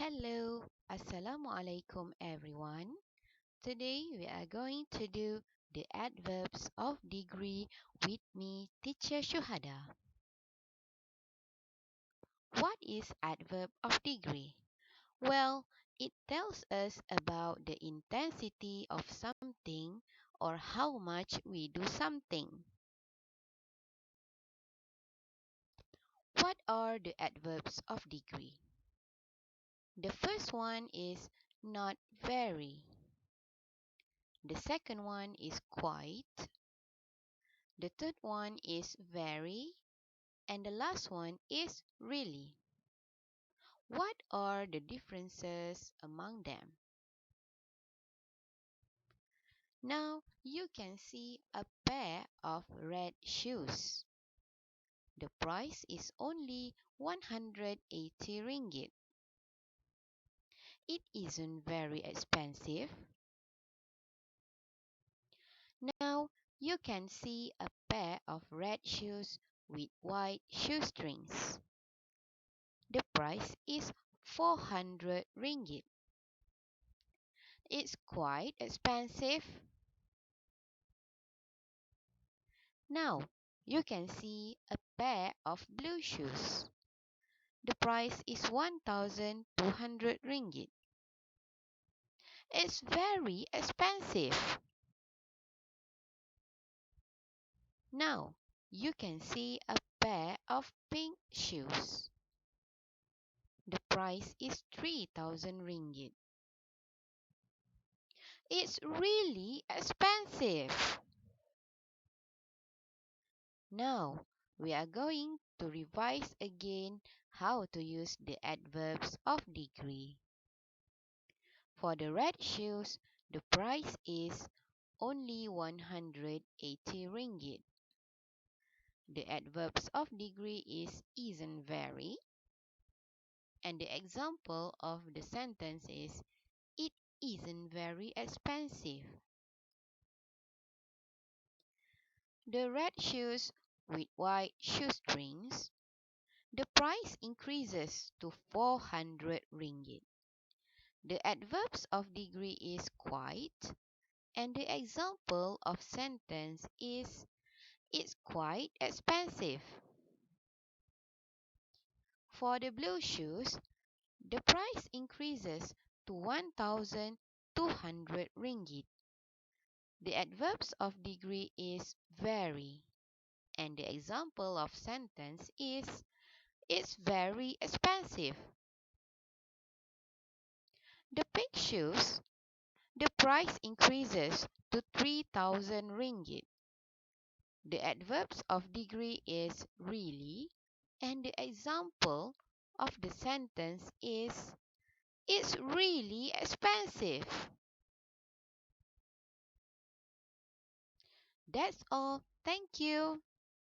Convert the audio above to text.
Hello, Assalamualaikum everyone. Today we are going to do the adverbs of degree with me, teacher Syuhada. What is adverb of degree? Well, it tells us about the intensity of something or how much we do something. What are the adverbs of degree? The first one is not very. The second one is quite. The third one is very. And the last one is really. What are the differences among them? Now you can see a pair of red shoes. The price is only 180 ringgit. It isn't very expensive. Now you can see a pair of red shoes with white shoestrings. The price is 400 ringgit. It's quite expensive. Now you can see a pair of blue shoes. The price is 1,200 ringgit. It's very expensive. Now you can see a pair of pink shoes. The price is 3,000 ringgit. It's really expensive. Now we are going to revise again how to use the adverbs of degree. For the red shoes, the price is only 180 ringgit. The adverbs of degree is isn't very. And the example of the sentence is it isn't very expensive. The red shoes with white shoestrings, the price increases to 400 ringgit. The adverbs of degree is quite, and the example of sentence is it's quite expensive. For the blue shoes, the price increases to 1,200 ringgit. The adverbs of degree is very, and the example of sentence is it's very expensive. The pink shoes, the price increases to 3,000 ringgit. The adverbs of degree is really, and the example of the sentence is it's really expensive. That's all. Thank you.